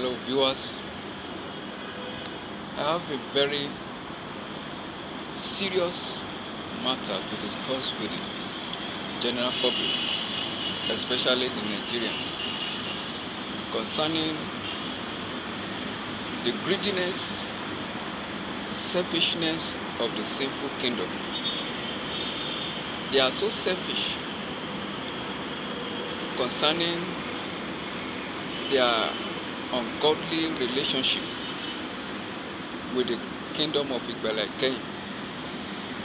Hello viewers, I have a very serious matter to discuss with the general public, especially the Nigerians, concerning the greediness, selfishness of the sinful kingdom. They are so selfish concerning their ungodly relationship with the kingdom of IGBALA-IKEHIN,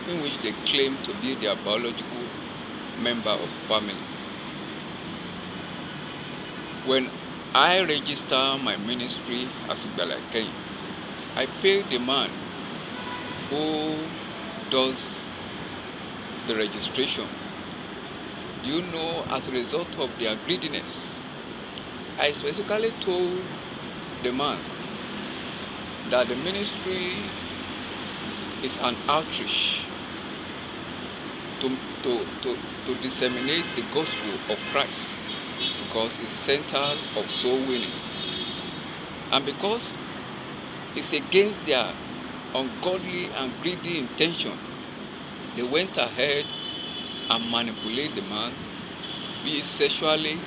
in which they claim to be their biological member of family. When I register my ministry as IGBALA-IKEHIN, I pay the man who does the registration. Do you know, as a result of their greediness, I specifically told the man that the ministry is an outreach to disseminate the gospel of Christ, because it's center of soul winning, and because it's against their ungodly and greedy intention, they went ahead and manipulate the man, be it sexually,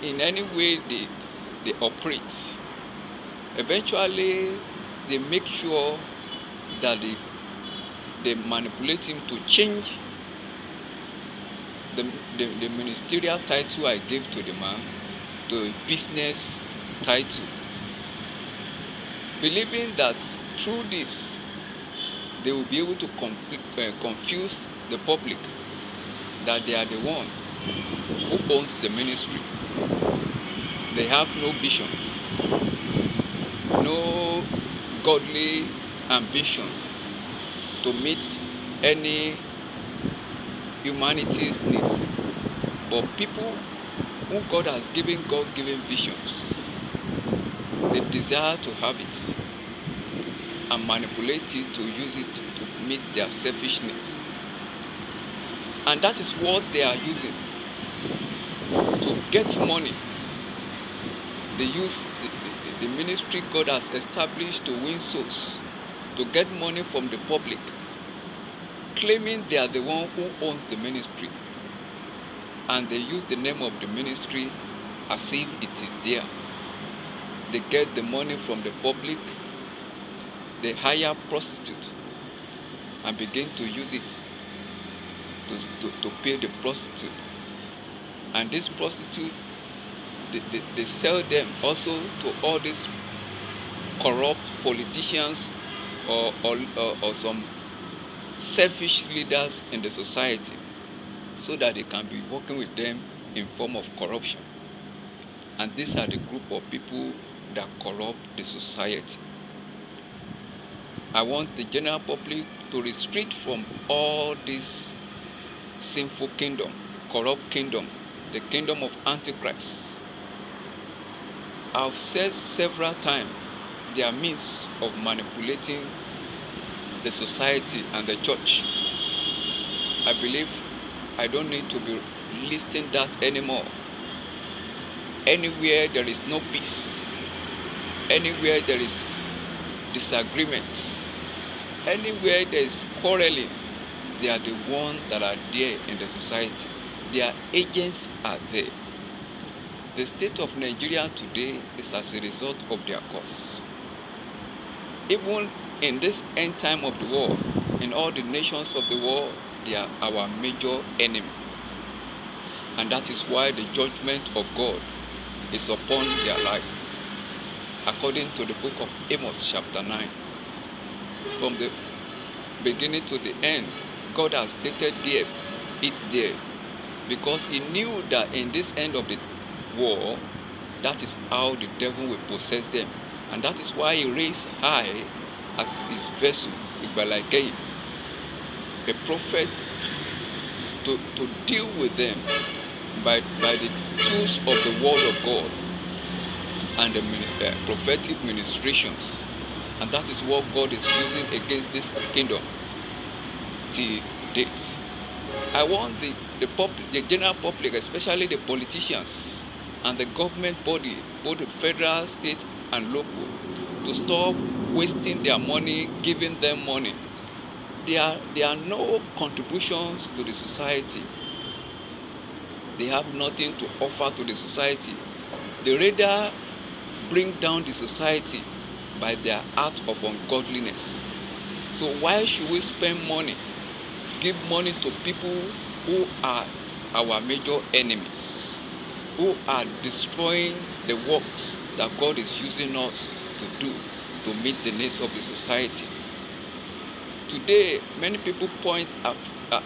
in any way they operate. Eventually, they make sure that they manipulate him to change the ministerial title I gave to the man to a business title, believing that through this they will be able to confuse the public that they are the one who owns the ministry. They have no vision, no godly ambition to meet any humanity's needs, but people who God has given God-given visions, they desire to have it and manipulate it to use it to meet their selfish needs. And that is what they are using to get money. They use the ministry God has established to win souls, to get money from the public, claiming they are the one who owns the ministry. And they use the name of the ministry as if it is there. They get the money from the public, they hire prostitutes and begin to use it to pay the prostitute. And this prostitute, they sell them also to all these corrupt politicians or some selfish leaders in the society, so that they can be working with them in form of corruption. And these are the group of people that corrupt the society. I want the general public to retreat from all this sinful kingdom, corrupt kingdom, the kingdom of Antichrist. I've said several times, their means of manipulating the society and the church. I believe I don't need to be listing that anymore. Anywhere there is no peace, anywhere there is disagreement, anywhere there is quarreling, they are the ones that are there in the society. Their agents are there. The state of Nigeria today is as a result of their cause. Even in this end time of the world, in all the nations of the world, they are our major enemy. And that is why the judgment of God is upon their life. According to the book of Amos chapter 9, from the beginning to the end, God has stated it there, because he knew that in this end of the war, that is how the devil will possess them. And that is why he raised high as his vessel, IGBALA-IKEHIN, a prophet to deal with them by the tools of the word of God and the prophetic ministrations. And that is what God is using against this kingdom till date. I want the general public, especially the politicians, and the government body, both the federal, state, and local, to stop wasting their money, giving them money. There are no contributions to the society. They have nothing to offer to the society. They rather bring down the society by their act of ungodliness. So why should we spend money, give money to people who are our major enemies, who are destroying the works that God is using us to do to meet the needs of the society? Today, many people point a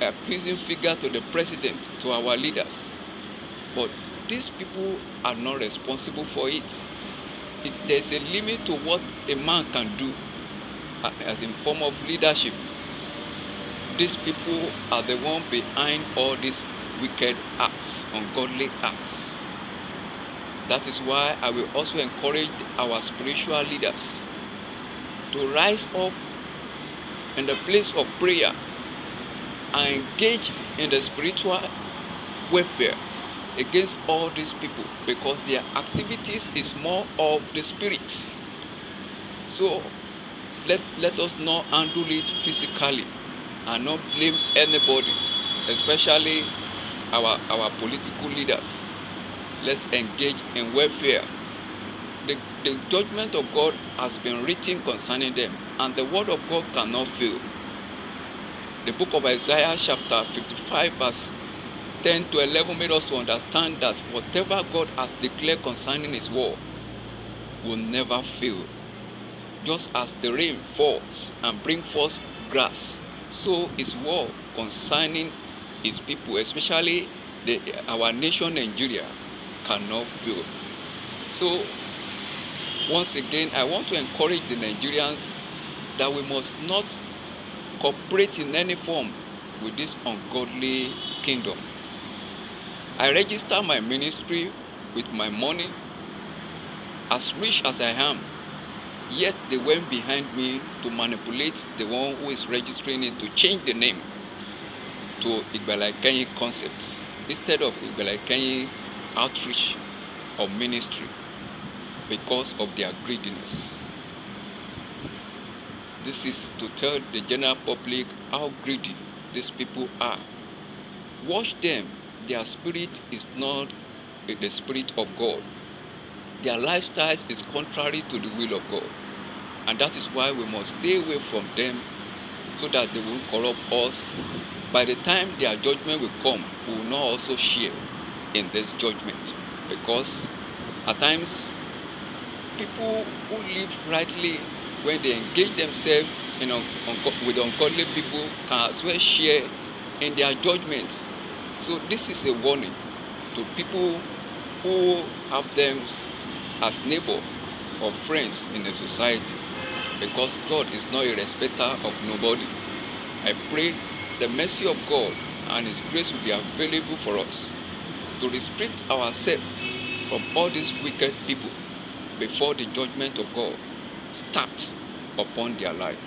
accusing finger to the president, to our leaders, but these people are not responsible for it. There's a limit to what a man can do as in form of leadership. These people are the one behind all these wicked acts, ungodly acts. That is why I will also encourage our spiritual leaders to rise up in the place of prayer and engage in the spiritual warfare against all these people, because their activities is more of the spirits. So let us not handle it physically and not blame anybody, especially our political leaders. Let's engage in warfare. The judgment of God has been written concerning them, and the word of God cannot fail. The book of Isaiah chapter 55 verse 10 to 11 made us to understand that whatever God has declared concerning his word will never fail. Just as the rain falls and brings forth grass, so his word concerning his people, especially our nation Nigeria, cannot fail. So once again, I want to encourage the Nigerians that we must not cooperate in any form with this ungodly kingdom. I register my ministry with my money, as rich as I am, yet they went behind me to manipulate the one who is registering it, to change the name to IGBALA-IKEHIN concepts instead of IGBALA-IKEHIN outreach or ministry, because of their greediness. This is to tell the general public how greedy these people are. Watch them. Their spirit is not the spirit of God. Their lifestyle is contrary to the will of God. And that is why we must stay away from them, so that they won't corrupt us. By the time their judgment will come, we will not also share in this judgment. Because at times, people who live rightly, when they engage themselves with ungodly people, can as well share in their judgments. So this is a warning to people who have them as neighbor or friends in the society, because God is not a respecter of nobody. I pray the mercy of God and his grace will be available for us to restrict ourselves from all these wicked people before the judgment of God starts upon their life.